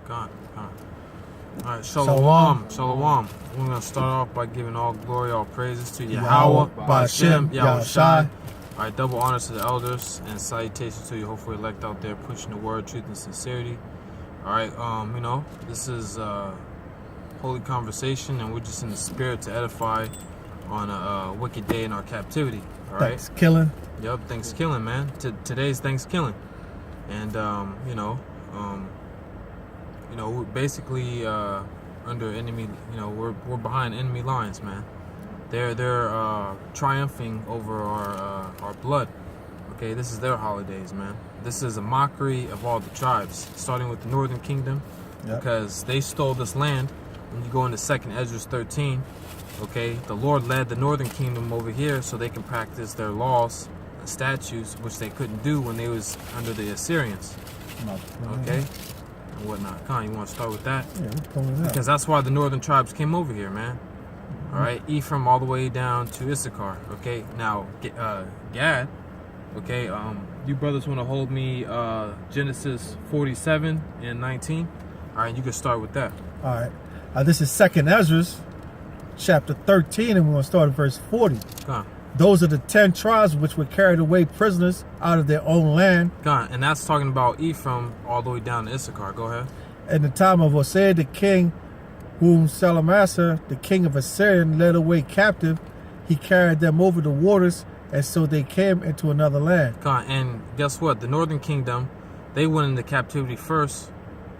God. All right, Shalom. Shalom. We're going to start off by giving all glory, all praises to Yahweh, Ba'ashem, Yahushai. All right, double honors to the elders and salutations to you, hopefully elect out there pushing the word, truth, and sincerity. All right, this is holy conversation, and we're just in the spirit to edify on a wicked day in our captivity. All right. Thanksgiving. Yep, Thanksgiving, man. Today's Thanksgiving, and we're basically under enemy. We're behind enemy lines, man. They're triumphing over our blood. Okay, this is their holidays, man. This is a mockery of all the tribes, starting with the Northern Kingdom, because they stole this land. When you go into 2nd Esdras 13, okay, the Lord led the Northern Kingdom over here so they can practice their laws and statutes, which they couldn't do when they was under the Assyrians. Okay, and whatnot. Khan, you want to start with that? Yeah, because that's why the northern tribes came over here, man. All right, Ephraim all the way down to Issachar. Okay, now Gad. Okay, you brothers want to hold me Genesis 47 and 19. All right, you can start with that. All right. This is 2nd Esdras, chapter 13, and we're going to start at verse 40. Those are the 10 tribes which were carried away prisoners out of their own land. And that's talking about Ephraim all the way down to Issachar. Go ahead. In the time of Hosea the king, whom Salmanassar, the king of Assyria, led away captive, he carried them over the waters, and so they came into another land. And guess what? The northern kingdom, they went into captivity first.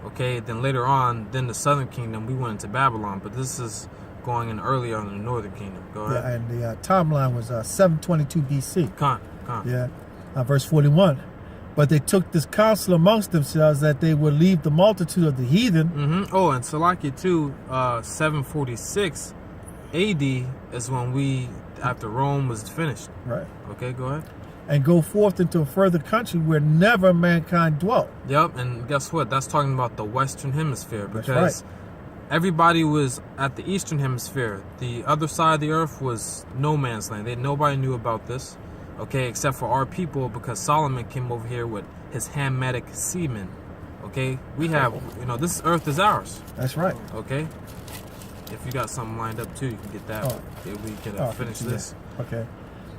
Okay, then later on, then the southern kingdom, we went into Babylon. But this is going in earlier in the northern kingdom. Go ahead. Yeah, and the timeline was 722 BC. Yeah. Verse 41. But they took this counsel amongst themselves that they would leave the multitude of the heathen. Oh, and Salakia too, 746 AD is when after Rome was finished. Right. Okay, go ahead. And go forth into a further country where never mankind dwelt. Yep, and guess what? That's talking about the Western Hemisphere, because everybody was at the Eastern Hemisphere. The other side of the earth was no man's land. Nobody knew about this, okay, except for our people, because Solomon came over here with his Hamitic seamen. Okay, we have, this earth is ours. That's right. Okay, if you got something lined up too, you can get that. Okay, we can finish this. Okay,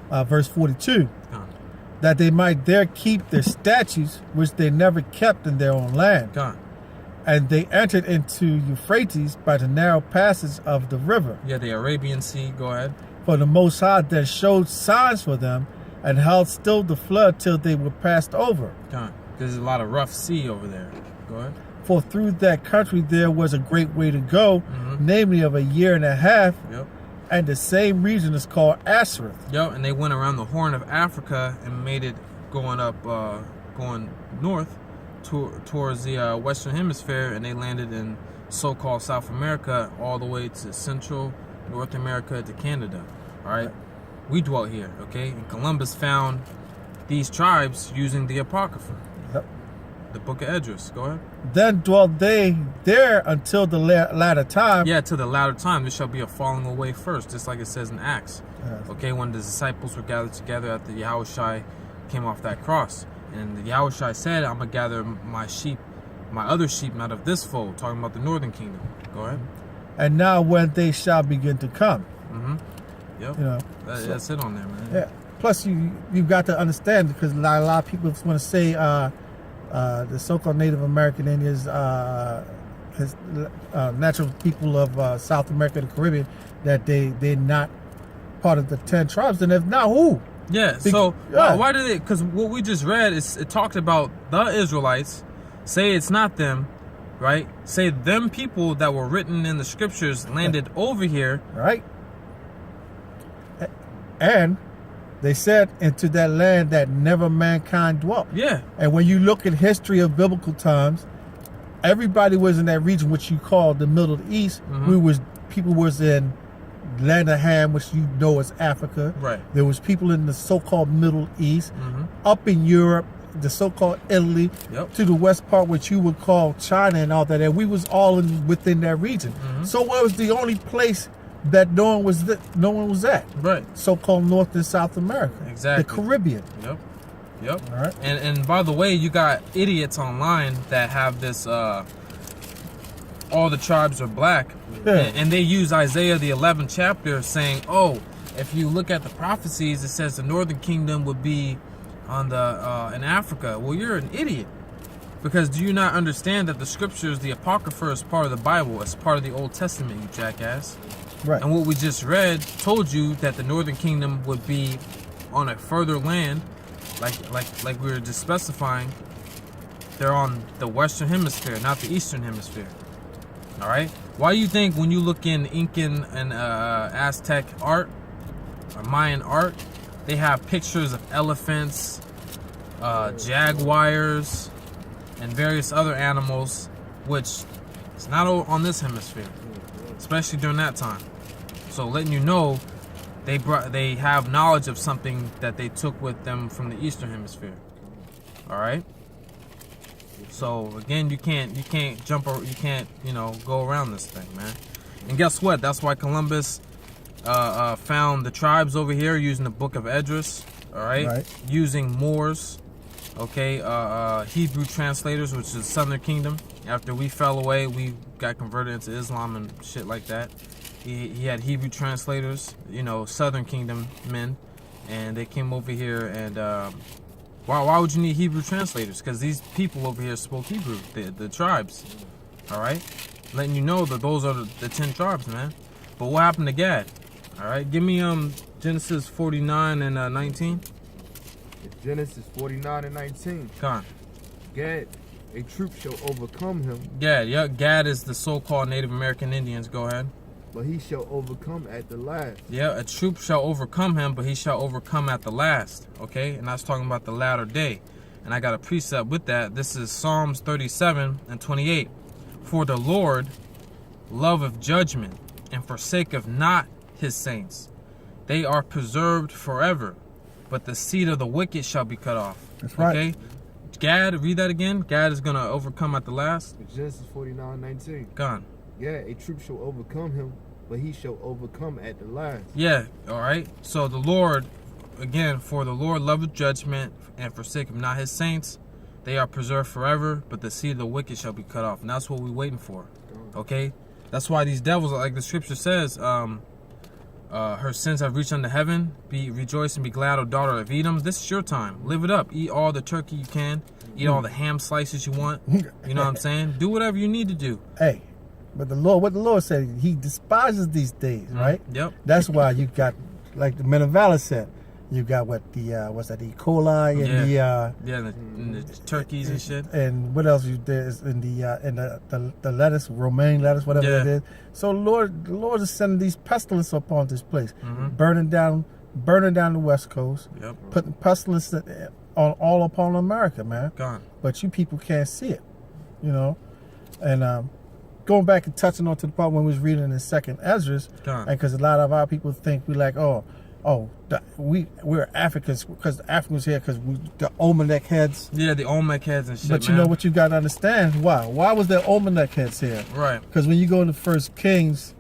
verse 42. That they might there keep their statutes, which they never kept in their own land. And they entered into Euphrates by the narrow passage of the river. Yeah, the Arabian Sea. Go ahead. For the Most High then showed signs for them, and held still the flood till they were passed over. There's a lot of rough sea over there. Go ahead. For through that country there was a great way to go, namely of a year and a half. Yep. And the same region is called Ashereth. Yep, and they went around the Horn of Africa and made it going north towards the Western Hemisphere, and they landed in so-called South America all the way to Central North America to Canada. All right, we dwelt here, okay? And Columbus found these tribes using the Apocrypha. Yep. The Book of Esdras. Go ahead. Then dwelt they there until the latter time. Yeah, to the latter time. There shall be a falling away first, just like it says in Acts. Yes. Okay, when the disciples were gathered together after Yahushai came off that cross. And Yahushai said, I'm going to gather my other sheep out of this fold, talking about the northern kingdom. Go ahead. And now when they shall begin to come. Yep. That's it on there, man. Yeah. Plus, you've got to understand, because a lot of people want to say the so-called Native American Indians, natural people of South America and the Caribbean, that they're not part of the 10 tribes. And if not, who? Yeah, why did it? Because what we just read, it talked about the Israelites. Say it's not them, right? Say them people that were written in the scriptures landed over here. Right. And they said into that land that never mankind dwelt. Yeah. And when you look at history of biblical times, everybody was in that region, which you call the Middle East. People was in land of Ham, which you know as Africa. Right. There was people in the so-called Middle East, up in Europe, the so-called Italy, to the west part, which you would call China and all that. And we was all within that region. So what was the only place that no one was at? Right. So-called North and South America. Exactly. The Caribbean. Yep. All right. And by the way, you got idiots online that have this all the tribes are black. Yeah. And they use Isaiah the 11th chapter saying, oh, if you look at the prophecies, it says the northern kingdom would be on the in Africa. Well, you're an idiot. Because do you not understand that the scriptures, the Apocrypha, is part of the Bible, it's part of the Old Testament, you jackass? Right. And what we just read told you that the northern kingdom would be on a further land, like we were just specifying. They're on the Western Hemisphere, not the Eastern Hemisphere. All right. Why do you think when you look in Incan and Aztec art, or Mayan art, they have pictures of elephants, jaguars, and various other animals, which is not on this hemisphere, especially during that time. So letting you know, they have knowledge of something that they took with them from the Eastern Hemisphere. All right. So again, you can't jump or you can't go around this thing, man. And guess what? That's why Columbus found the tribes over here using the Book of Esdras. All right. Using Moors. Okay, Hebrew translators, which is Southern Kingdom. After we fell away, we got converted into Islam and shit like that. He had Hebrew translators, Southern Kingdom men, and they came over here. And why would you need Hebrew translators? Because these people over here spoke Hebrew, the tribes. All right, letting you know that those are the 10 tribes, man. But what happened to Gad? All right, give me Genesis 49 and 19. Genesis 49 and 19. Come on. Gad, a troop shall overcome him. Gad is the so-called Native American Indians. Go ahead. But he shall overcome at the last. Yeah, a troop shall overcome him, but he shall overcome at the last. Okay, and that's talking about the latter day. And I got a precept with that. This is Psalms 37 and 28. For the Lord loveth judgment, and forsaketh not his saints. They are preserved forever, but the seed of the wicked shall be cut off. That's right. Okay? Gad, read that again. Gad is going to overcome at the last. Genesis 49:19. Gone. Yeah, a troop shall overcome him, but he shall overcome at the last. Yeah, all right. So the Lord, again, for the Lord loveth judgment, and forsaketh not his saints. They are preserved forever, but the seed of the wicked shall be cut off. And that's what we're waiting for. Okay? That's why these devils, like the scripture says, her sins have reached unto heaven. Be rejoice and be glad, O daughter of Edom. This is your time. Live it up. Eat all the turkey you can. Eat all the ham slices you want. You know what I'm saying? Do whatever you need to do. Hey, but what the Lord said, he despises these days, right? Yep. That's why you got, like the Men of Valor said, you got what the what's that, E. coli and the turkeys and shit. And what else there's in the lettuce, romaine lettuce, whatever it is. So the Lord is sending these pestilence upon this place, burning down the West Coast, putting pestilence all upon America, man. Gone. But you people can't see it, And going back and touching on to the part when we was reading in Second Esdras, and because a lot of our people think we like, we're Africans because the Africans here because the Olmec heads. Yeah, the Olmec heads and shit. But you know what you got to understand? Why was there Olmec heads here? Right. Because when you go into First Kings,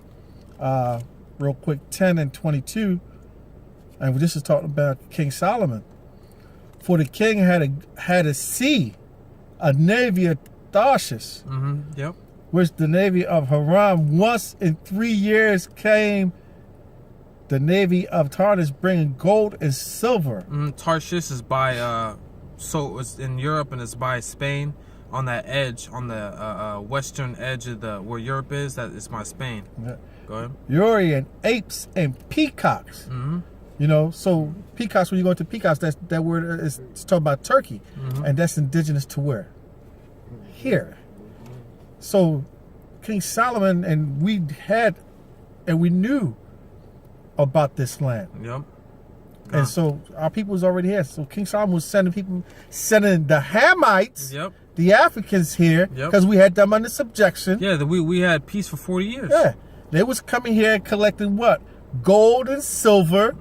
real quick, 10 and 22, and this is talking about King Solomon. For the king had a sea, a navy of Tarshish. Yep. Which the navy of Haram once in 3 years came. The navy of Tarshish bringing gold and silver. Tarshish is by so it's in Europe and it's by Spain on that edge, on the western edge of where Europe is. That is by Spain. Yeah. Go ahead. Uri and apes and peacocks. So peacocks. When you go to peacocks, that word is talking about Turkey, and that's indigenous to where? Here. So King Solomon and we knew about this land. Yep. And so our people was already here. So King Solomon was sending the Hamites, the Africans here, because we had them under subjection. Yeah, we had peace for 40 years. Yeah. They was coming here and collecting what? Gold and silver,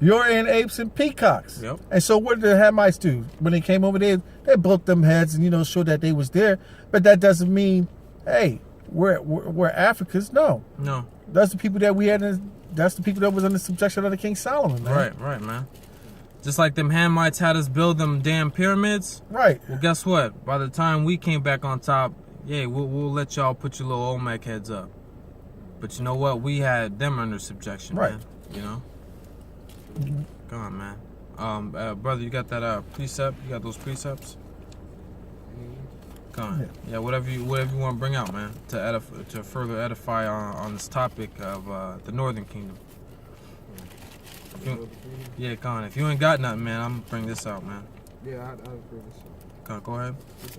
Urian apes and peacocks. Yep. And so what did the Hamites do? When they came over there, they broke them heads and, showed that they was there. But that doesn't mean, hey, we're Africans. No. No. That's the people that we had that's the people that was under subjection of the King Solomon, man. Right, man. Just like them Hamites had us build them damn pyramids. Right. Well, guess what? By the time we came back on top, yeah, we'll let y'all put your little Olmec heads up. But you know what? We had them under subjection, Right. man. You know? Come on, man. Brother, you got that precept? You got those precepts? Come on. Yeah, whatever you want to bring out, man, to further edify on this topic of the Northern Kingdom. Yeah, Con. If you ain't got nothing, man, I'm gonna bring this out, man. Yeah, I'll bring this up. Con, go ahead. It's,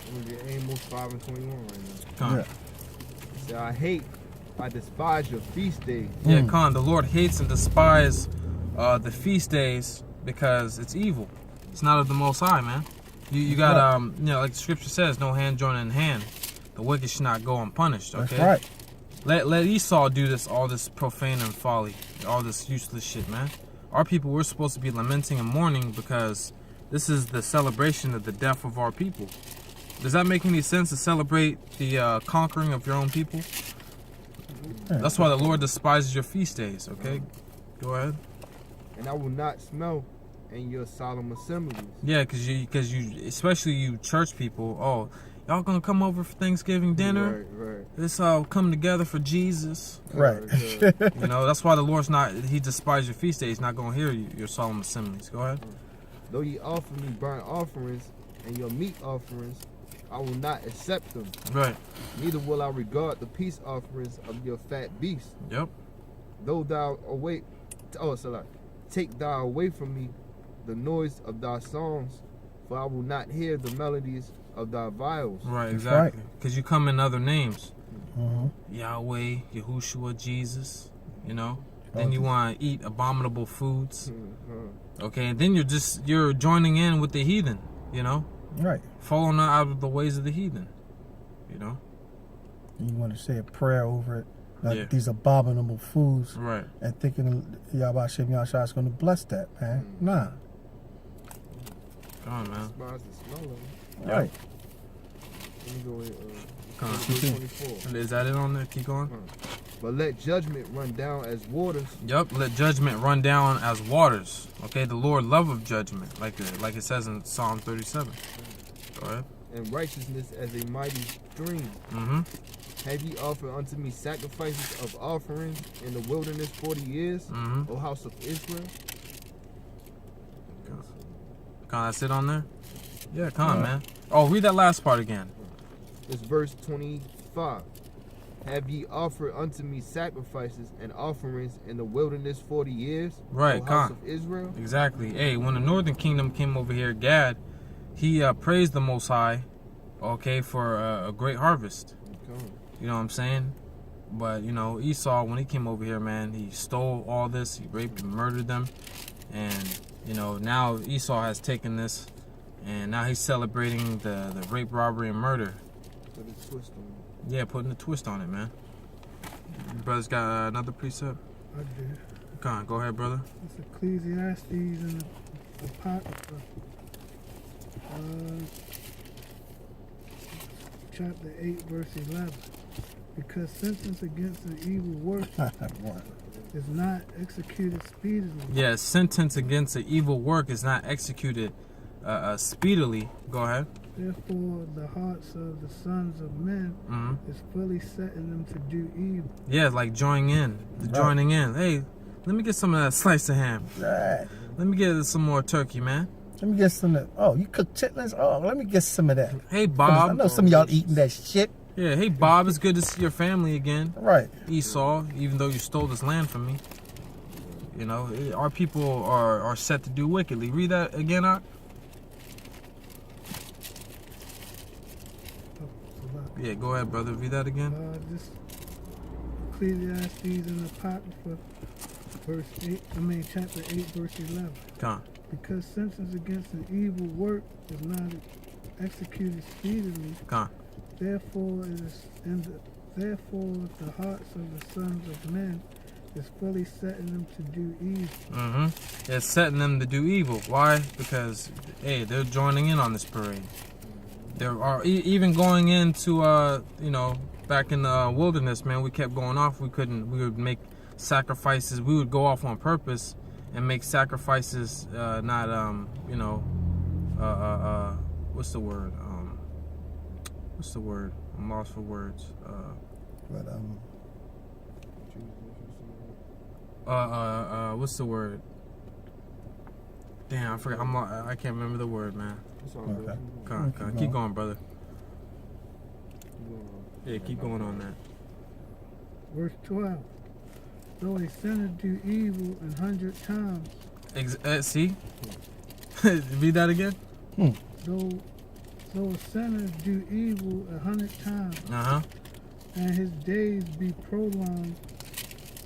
I'm gonna get Amos 5 and 21 right now. Con. Yeah. I despise your feast days. Yeah, Con. The Lord hates and despises the feast days because it's evil. It's not of the Most High, man. You got you know, like the scripture says, no hand joining in hand. The wicked should not go unpunished. Okay. That's right. Let Esau do all this profane and folly, all this useless shit, man. Our people, we're supposed to be lamenting and mourning because this is the celebration of the death of our people. Does that make any sense to celebrate the conquering of your own people? Yeah. That's why the Lord despises your feast days. Okay, go ahead. And I will not smell in your solemn assemblies. Yeah, because you, especially you church people. Oh, y'all gonna come over for Thanksgiving dinner? Right. Let's all come together for Jesus. Right. You know, that's why the Lord's not. He despises your feast days. He's not gonna hear your solemn assemblies. Go ahead. Though ye offer me burnt offerings and your meat offerings, I will not accept them. Right. Neither will I regard the peace offerings of your fat beasts. Yep. Though thou await, take thou away from me the noise of thy songs, for I will not hear the melodies of thy viols. Right. That's Exactly. Because you come in other names. Mm-hmm. Yahweh, Yahushua, Jesus. You know. Then you want to eat abominable foods. Okay. And then you're joining in with the heathen. You know. Right. Following out of the ways of the heathen. You know. You want to say a prayer over it, like Yeah. these abominable foods, Right. and thinking Yahweh Shem Yahshua is going to bless that, man. Nah. Come on, man. Despise the smell of them. Right. Let me go with Come on. verse 24. Is that it on there? Keep going. But let judgment run down as waters, Yup, let judgment run down as waters. Okay, the Lord loveth judgment, like it says in Psalm 37. Go ahead. and righteousness as a mighty stream. Mm-hmm. Have ye offered unto me sacrifices of offerings in the wilderness 40 years, Mm-hmm. O house of Israel? That's it on there? Yeah, come on, man. Oh, read that last part again. It's verse 25. Have ye offered unto me sacrifices and offerings in the wilderness 40 years, Right, O house con. of Israel? Exactly. Hey, when the Northern Kingdom came over here, Gad, he praised the Most High, okay, for a great harvest. Okay. You know what I'm saying? But, you know, Esau, when he came over here, man, he stole all this. He raped and murdered them. And, you know, now Esau has taken this, and now he's celebrating the rape, robbery, and murder. Put a twist on it. Yeah, putting a twist on it, man. You brothers got another precept? I did. Come on, go ahead, brother. It's Ecclesiastes and the Apocrypha. Chapter 8, verse 11. Because sentence against an evil work is not executed speedily. Yeah, sentence against an evil work is not executed speedily. Go ahead. Therefore, the hearts of the sons of men Mm-hmm. is fully set in them to do evil. Yeah, like joining in. Joining in. Hey, let me get some of that slice of ham. Right. Let me get some more turkey, man. Let me get some of that. Oh, you cook chitlins? Oh, let me get some of that. Hey, I Bob. know some of y'all eating that shit. Yeah, hey, Bob. It's good to see your family again. Right. Esau, even though you stole this land from me. You know, our people are set to do wickedly. Read that again, Ak. Yeah, go ahead, brother. Read that again. This Ecclesiastes and Apocrypha, chapter 8, verse 11. Come on. Because sentence against an evil work is not executed speedily, Come on. therefore the hearts of the sons of men is fully setting them to do evil. Mm-hmm. It's setting them to do evil. Why? Because, hey, they're joining in on this parade. There are even going into, you know, back in the wilderness, man, we kept going off. We would make sacrifices. We would go off on purpose and make sacrifices, not, you know, what's the word? what's the word? I'm lost for words. But What's the word? Damn, I forgot. I can't remember the word, man. okay. Come on. Keep going, brother. Yeah, keep going on that. Verse 12. Though a sinner do evil 100 times, See? Read that again. though a sinner do evil 100 times, and his days be prolonged,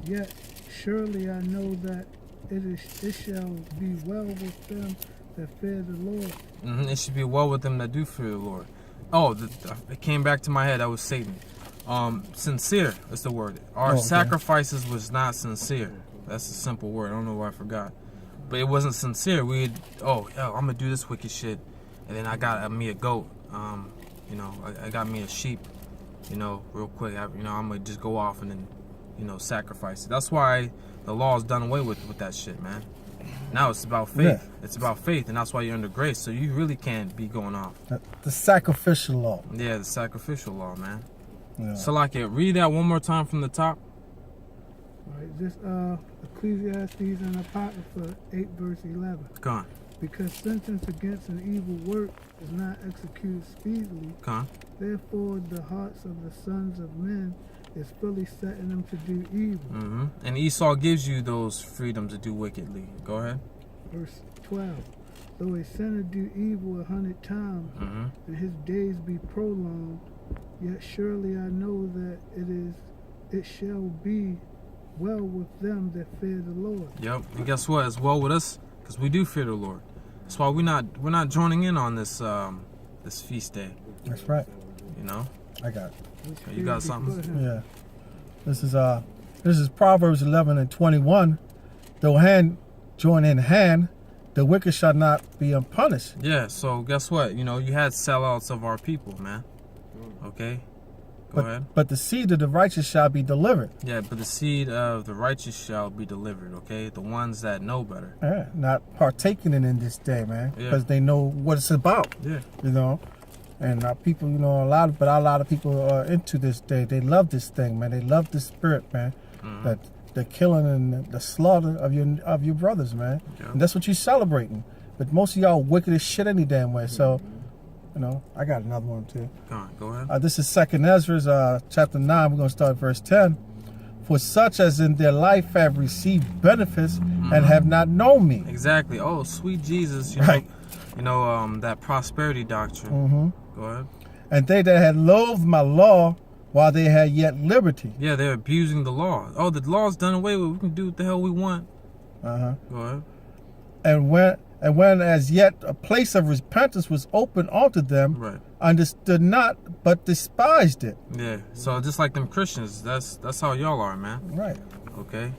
yet surely I know that it shall be well with them that fear the Lord. It should be well with them that do fear the Lord. Oh, it came back to my head. That was Satan. Sincere is the word. Our sacrifices was not sincere. That's a simple word. I don't know why I forgot. But it wasn't sincere. I'm gonna do this wicked shit, and then I got me a goat. I got me a sheep. Real quick. I'm gonna just go off and then, sacrifice it. That's why the law is done away with that shit, man. Now it's about faith. Yeah. It's about faith, and that's why you're under grace. So you really can't be going off. The sacrificial law. Yeah, the sacrificial law, man. Yeah. So, read that one more time from the top. All right, this Ecclesiastes and Apocrypha 8 verse 11. Come on. Because sentence against an evil work is not executed speedily. Come on. Therefore, the hearts of the sons of men is fully setting them to do evil. And Esau gives you those freedoms to do wickedly. Go ahead. Verse 12. Though a sinner do evil 100 times, and his days be prolonged, yet surely I know that it shall be well with them that fear the Lord. Yep. And guess what? It's well with us because we do fear the Lord. That's why we're not joining in on this this feast day. That's right. I got it. You got something? Yeah. This is Proverbs 11 and 21. Though hand join in hand, the wicked shall not be unpunished. Yeah. So guess what? You had sellouts of our people, man. Okay. Go ahead. But the seed of the righteous shall be delivered. Yeah, but the seed of the righteous shall be delivered, okay? The ones that know better. Yeah, not partaking in this day, man. Because they know what it's about. Yeah. And our people, a lot of people are into this day. They love this thing, man. They love the spirit, man. That the killing and the slaughter of your brothers, man. Yeah. And that's what you're celebrating. But most of y'all wicked as shit any damn way. So, I got another one too. Go ahead. This is 2nd Ezra, chapter 9. We're going to start at verse 10. For such as in their life have received benefits and have not known me. Exactly. Oh, sweet Jesus. Right. That prosperity doctrine. Go ahead. And they that had loathed my law while they had yet liberty. Yeah, they're abusing the law. Oh, the law's done away with. We can do what the hell we want. Go ahead. And when as yet a place of repentance was open unto them, understood not, but despised it. Yeah. So just like them Christians, that's how y'all are, man. Right. Okay.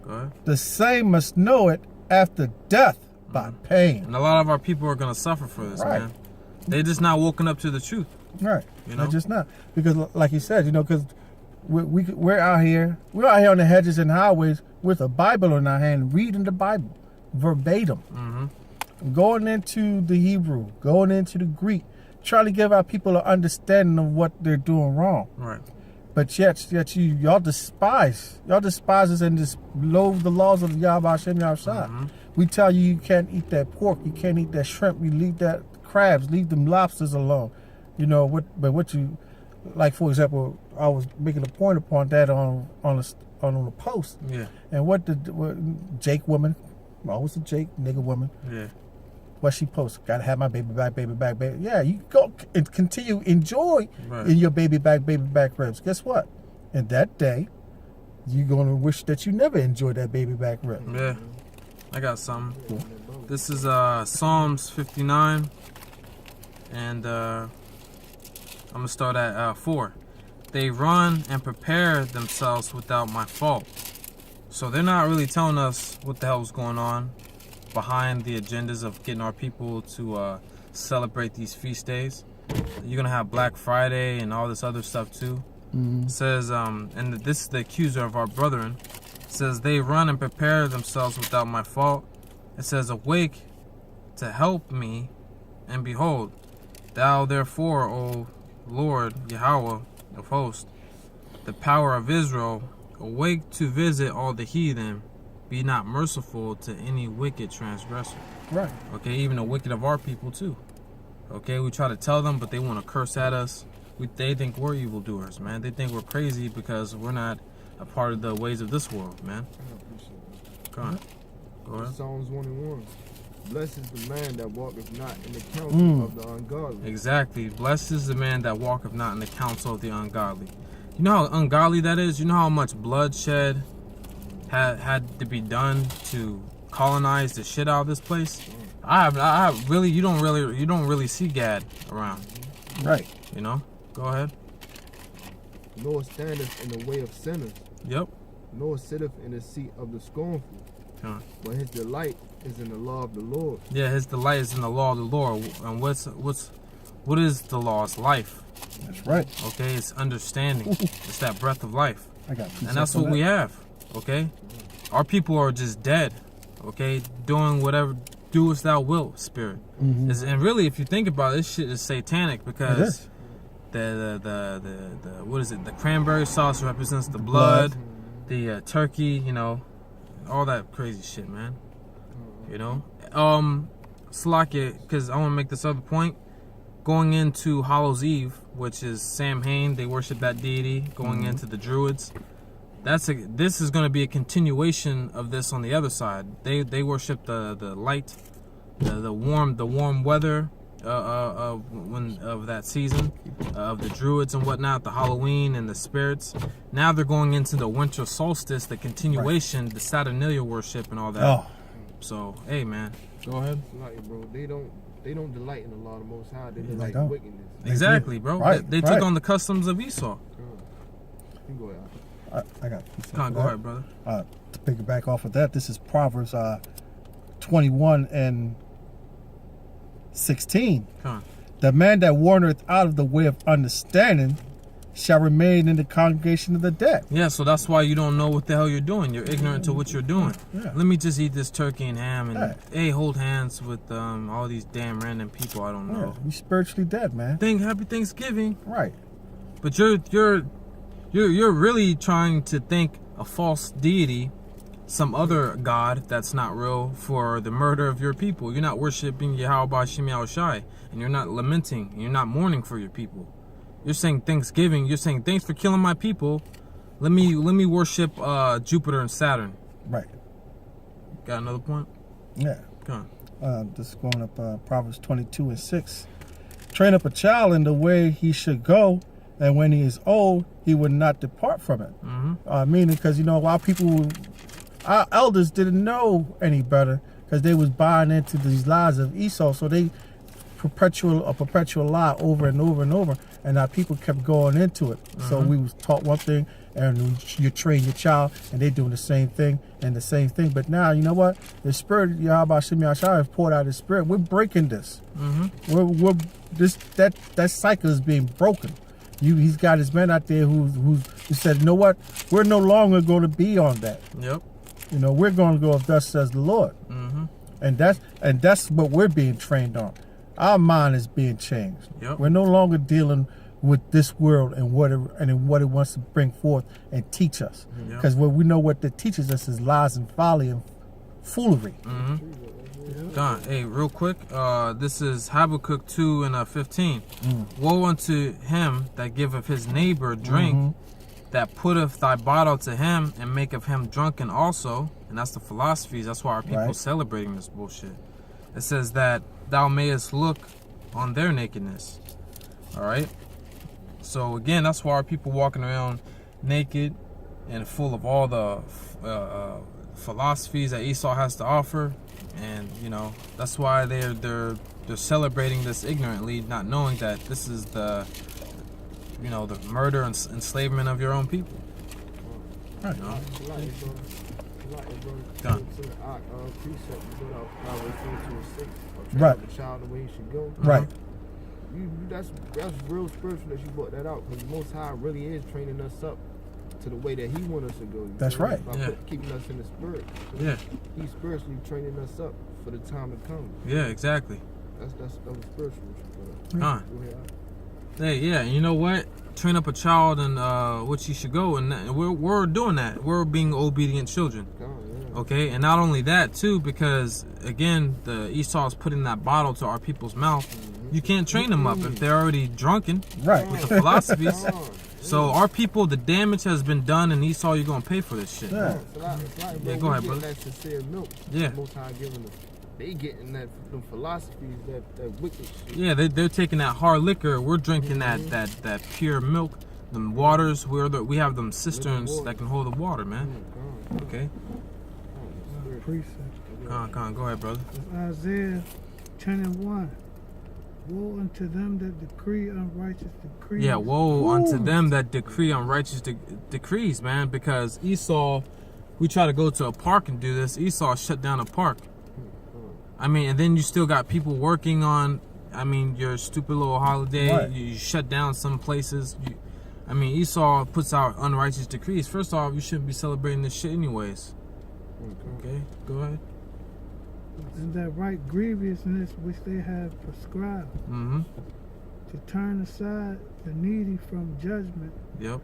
Go ahead. The same must know it after death by pain. And a lot of our people are gonna suffer for this, man. They just not woken up to the truth. Right. They're just not. Because like you said, because we're out here on the hedges and highways with a Bible in our hand, reading the Bible verbatim. Going into the Hebrew, going into the Greek, trying to give our people an understanding of what they're doing wrong. Right. But yet y'all despise us and just loathe the laws of Yahweh Hashem Yahushua. We tell you can't eat that pork, you can't eat that shrimp, you leave that crabs, leave them lobsters alone. What you like, for example, I was making a point upon that on a post. Yeah. And what Jake woman, always a Jake nigga woman. Yeah. What she posts, gotta have my baby back. Yeah, you go and continue enjoy in your baby back ribs. Guess what? In that day, you're gonna wish that you never enjoyed that baby back rib. Yeah, I got something. Cool. This is Psalms 59, and I'm gonna start at 4. They run and prepare themselves without my fault. So they're not really telling us what the hell's going on behind the agendas of getting our people to celebrate these feast days. You're gonna have Black Friday and all this other stuff too. It says, and this is the accuser of our brethren. It says they run and prepare themselves without my fault. It says, awake to help me, and behold, thou therefore, O Lord, Yahweh of hosts, the power of Israel, awake to visit all the heathen, be not merciful to any wicked transgressor. Right. Okay, even the wicked of our people too. Okay, we try to tell them, but they want to curse at us. They think we're evildoers, man. They think we're crazy because we're not a part of the ways of this world, man. Go on. Go ahead. Psalms 1 and 1. Blessed is the man that walketh not in the counsel of the ungodly. Exactly. Blessed is the man that walketh not in the counsel of the ungodly. You know how ungodly that is? You know how much bloodshed had to be done to colonize the shit out of this place? I really, you don't really see Gad around. Right. You know? Go ahead. Nor standeth in the way of sinners, Yep. nor sitteth in the seat of the scornful. Huh. But his delight is in the law of the Lord. Yeah, his delight is in the law of the Lord. And what is the law? It's life. That's right. Okay, it's understanding. It's that breath of life. I got And that's what we have. Okay? Our people are just dead. Okay? Doing whatever, do as thou wilt, spirit. And really, if you think about it, this shit is satanic It because is. the what is it? The cranberry sauce represents the blood. The turkey, you know, all that crazy shit, man. You know, Slakia, because I want to make this other point. Going into Hallows Eve, which is Samhain, they worship that deity. Going into the Druids, this is going to be a continuation of this on the other side. They worship the light, the warm weather of that season, of the Druids and whatnot, the Halloween and the spirits. Now they're going into the winter solstice, the continuation, the Saturnalia worship and all that. Oh, So, hey, man, go ahead. Like, bro, they don't delight in the law of the Most High. They They delight don't. in wickedness. Exactly, bro. Right, They right. took on the customs of Esau. You go ahead. I got a piece Come on, of go that. ahead, brother. To piggyback off of that, this is Proverbs 21 and 16. Come on. The man that wandereth out of the way of understanding shall remain in the congregation of the dead. Yeah, so that's why you don't know what the hell you're doing. You're ignorant to what you're doing. Yeah. Let me just eat this turkey and ham and, Yeah. hey, hold hands with all these damn random people I don't Yeah, know. you spiritually dead, man. Happy Thanksgiving. Right. But you're really trying to think a false deity, some other god that's not real, for the murder of your people. You're not worshiping Yahweh Bashim Yahushai, and you're not lamenting, and you're not mourning for your people. You're saying Thanksgiving. You're saying thanks for killing my people. Let me worship Jupiter and Saturn. Right. Got another point? Yeah. Come This is going up Proverbs 22 and 6. Train up a child in the way he should go, and when he is old, he will not depart from it. Meaning, because, you know, a lot of people, our elders didn't know any better because they was buying into these lies of Esau, so they perpetual lie over and over and over, and our people kept going into it. So we was taught one thing, and you train your child, and they're doing the same thing and the same thing. But now, you know what? The spirit of Yahweh Shem Yahshua has poured out His spirit. We're breaking this. We're that cycle is being broken. He's got His men out there who said, you know what? We're no longer going to be on that. Yep. You know, we're going to go if thus says the Lord. And that's what we're being trained on. Our mind is being changed. Yep. We're no longer dealing with this world and what it wants to bring forth and teach us. Because what we know what it teaches us is lies and folly and foolery. Don, hey, real quick, this is Habakkuk 2 and 15. Woe unto him that giveth his neighbor drink, that putteth thy bottle to him, and maketh him drunken also. And that's the philosophies. That's why our people Right. celebrating this bullshit. It says that thou mayest look on their nakedness. All right. So again, that's why our people walking around naked and full of all the philosophies that Esau has to offer, and you know that's why they're celebrating this ignorantly, not knowing that this is the the murder and enslavement of your own people. Right. You know? Done. Precept you brought out Proverbs 22 and 6. Train Right. up the child the way he should go. Right. That's real spiritual that you brought that out, because the Most High really is training us up to the way that He wants us to go. That's right. By keeping us in the spirit. Yeah. He's spiritually training us up for the time to come. Yeah, exactly. That was spiritual. Huh. Go ahead. Hey, yeah, you know what? Train up a child in which he should go, and we're doing that. We're being obedient children. Okay, and not only that too, because again, the Esau is putting that bottle to our people's mouth. You can't train them up if they're already drunken Right. with the philosophies. So our people, the damage has been done, and Esau, you're gonna pay for this shit. Yeah. Yeah, go ahead, brother. That sincere milk. Yeah. Most High giving us. They getting that them philosophies, that wicked shit. Yeah, they're taking that hard liquor. We're drinking that pure milk. Them waters, we have them cisterns that can hold the water, man. Okay. Precept. Come on, go ahead, brother. It's Isaiah 10:1. Woe unto them that decree unrighteous decrees. Yeah, woe unto them that decree unrighteous decrees, man. Because Esau, we try to go to a park and do this. Esau shut down a park. I mean, and then you still got people working on, I mean, your stupid little holiday. Right. You shut down some places. I mean, Esau puts out unrighteous decrees. First off, you shouldn't be celebrating this shit anyways. Okay, go ahead. And that right grievousness which they have prescribed, Mm-hmm. to turn aside the needy from judgment, Yep.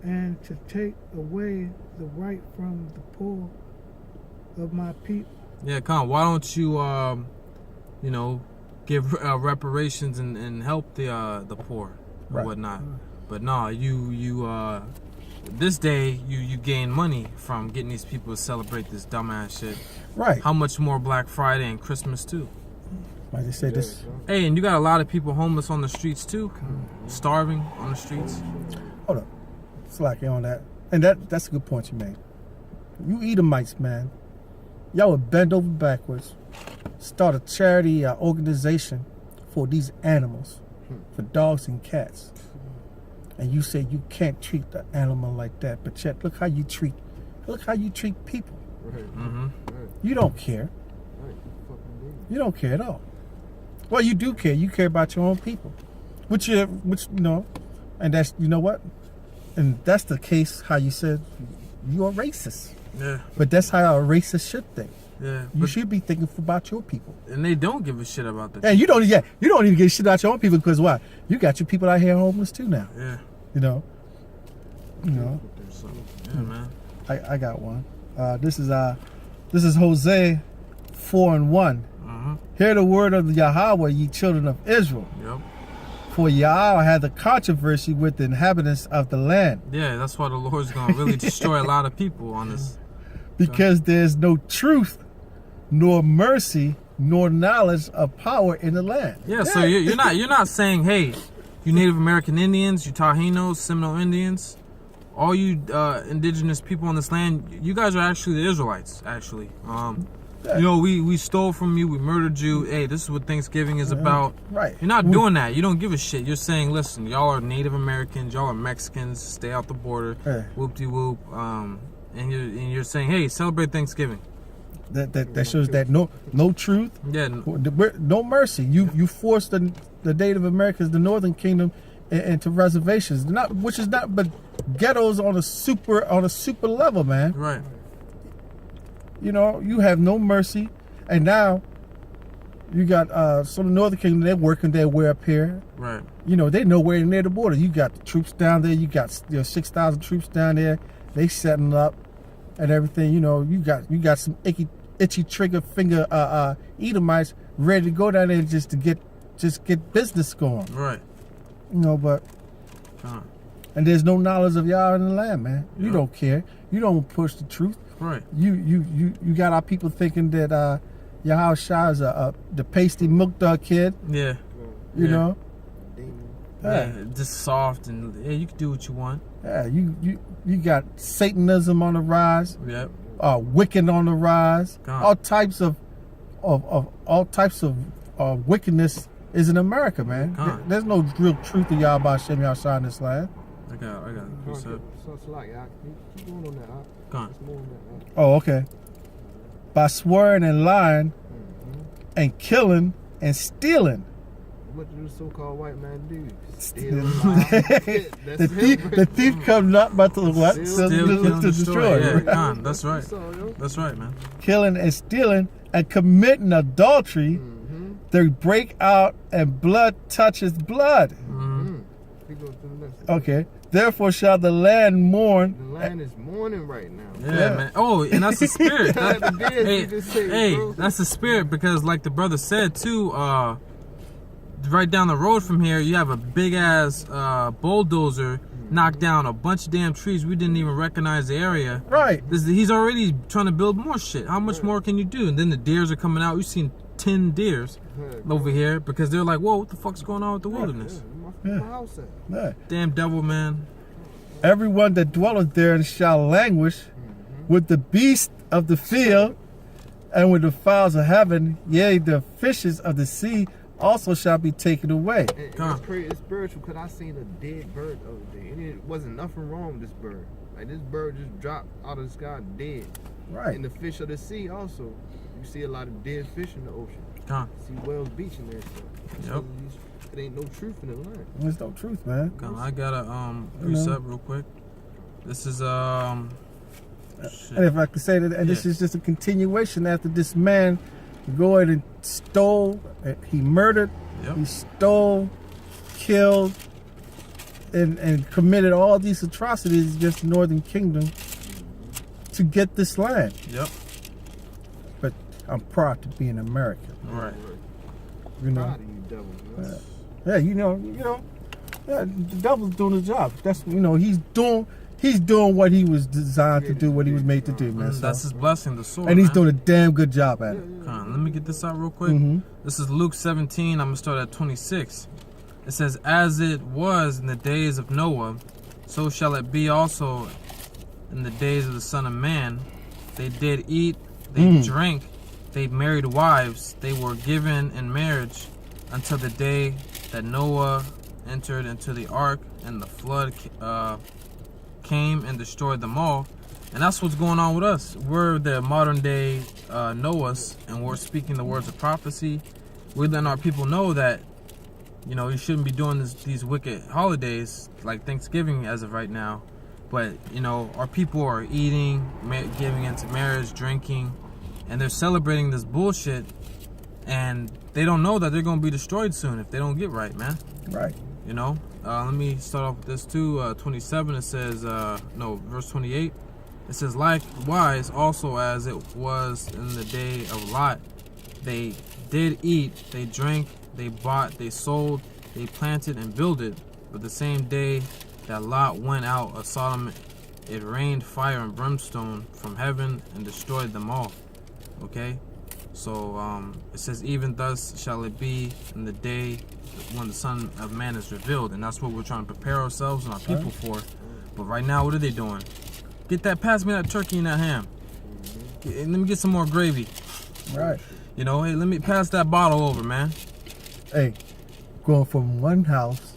and to take away the right from the poor of my people. Yeah, come on. Why don't you, you know, give reparations and help the poor or Right. whatnot? But no, you this day you gain money from getting these people to celebrate this dumbass shit. Right. How much more Black Friday and Christmas too? Like they said, this. Hey, and you got a lot of people homeless on the streets too, starving on the streets. Hold up. Slack on that. And that's a good point you made. You Edomites, man. Y'all would bend over backwards, start a charity organization for these animals, for dogs and cats. And you say you can't treat the animal like that, but yet look how you treat people. Right. Mm-hmm. You don't care. Right. Fucking You don't care at all. Well, you do care. You care about your own people, which you know, and that's, you know what, and that's the case. How you said you're a racist, Yeah, but that's how a racist should think. yeah. You But, should be thinking about your people. and they don't give a shit about the. And you don't even get shit out your own people, because why? You got your people out here homeless too now. Yeah. You know. So, yeah, man. I got one. This is Hosea 4:1. Mm-hmm. Hear the word of Yahweh, ye children of Israel. Yep. For Yahweh had the controversy with the inhabitants of the land, Yeah, that's why the Lord's gonna really destroy a lot of people on this. because there's no truth, nor mercy, nor knowledge of power in the land. Yeah, so you're not saying, hey, you Native American Indians, you Tajinos, Seminole Indians, all you indigenous people on this land, you guys are actually the Israelites. Actually, you know, we stole from you, we murdered you. Hey, this is what Thanksgiving is about. Right. You're not doing that. You don't give a shit. You're saying, listen, y'all are Native Americans, y'all are Mexicans. Stay out the border. Yeah. Whoop de whoop. And you're saying, hey, celebrate Thanksgiving. That shows that no truth, Yeah. no mercy. You forced the Native Americans, the Northern Kingdom, into reservations, which is not but ghettos on a super level, man. Right. You know, you have no mercy, and now you got some of the Northern Kingdom. They're working their way up here. Right. You know, they're nowhere near the border. You got the troops down there. You got 6,000 troops down there. They setting up and everything. You know, you got some itchy trigger finger Edomites ready to go down there just to get business going. Right. You know, but and there's no knowledge of Yah in the land, man. You Yeah. don't care. You don't push the truth. Right. You got our people thinking that Yahweh Shah is the pasty milk dog kid. Yeah. You Yeah. know. Yeah. Just soft and yeah, you can do what you want. Yeah, you got Satanism on the rise, Yep. Wiccan on the rise. God. All types of wickedness is in America, man. God. There's no real truth to Yahweh Shem Yahshua in this land. I got it. So it's like, keep going on that. Go on. It's more on that. Oh, okay. By swearing and lying and killing and stealing. What do the so-called white man do? Steal. That's the thief comes not but to what? Steal, To destroy. Yeah, right? God, that's right. That's right, man. Killing and stealing and committing adultery. They break out and blood touches blood. Okay. Therefore shall the land mourn. The land is mourning right now. Yeah, man. Oh, and that's the spirit. That's the dead hey, you just said, hey, bro. that's the spirit because, like the brother said too, right down the road from here, you have a big ass bulldozer knocked down a bunch of damn trees. We didn't even recognize the area. Right. He's already trying to build more shit. How much more can you do? And then the deers are coming out. We've seen 10 deers over here because they're like, whoa, what the fuck's going on with the wilderness? My house at? Yeah. Damn devil, man. Everyone that dwelleth there shall languish with the beast of the field and with the fowls of heaven, yea, the fishes of the sea also shall be taken away. And it's crazy, it's spiritual because I seen a dead bird the other day, and it wasn't nothing wrong with this bird. Like this bird just dropped out of the sky dead. Right. And the fish of the sea also, you see a lot of dead fish in the ocean. See whales beaching there. So Yep. it ain't no truth in the land. There's no truth, man. I got a precept real quick. This is And if I could say that, and this is just a continuation after this man go ahead and stole, he murdered, he stole, killed, and committed all these atrocities against the Northern Kingdom to get this land. Yep. But I'm proud to be an American. Right. You know. Proud of you, devil. Man. Yeah, you know, yeah, the devil's doing his job. That's he's doing what he was designed to do, what he was made to do, man. That's his blessing, the sword. And he's man. doing a damn good job at it. Let me get this out real quick. Mm-hmm. This is Luke 17. I'm gonna start at 26. It says, "As it was in the days of Noah, so shall it be also in the days of the Son of Man. They did eat, they drank, they married wives, they were given in marriage until the day that Noah entered into the ark, and the flood came and destroyed them all." And that's what's going on with us. We're the modern day Noahs, and we're speaking the words of prophecy. We're letting our people know that, you shouldn't be doing these wicked holidays like Thanksgiving as of right now. But, our people are eating, giving into marriage, drinking, and they're celebrating this bullshit. And they don't know that they're going to be destroyed soon if they don't get right, man. Right. Let me start off with this too. 27, it says, verse 28. It says, "Likewise also as it was in the day of Lot, they did eat, they drank, they bought, they sold, they planted and builded. But the same day that Lot went out of Sodom, it rained fire and brimstone from heaven and destroyed them all." Okay? So it says, "Even thus shall it be in the day when the Son of Man is revealed." And that's what we're trying to prepare ourselves and our people for. But right now, what are they doing? Pass me that turkey and that ham. Let me get some more gravy. Right. Hey, let me pass that bottle over, man. Hey, going from one house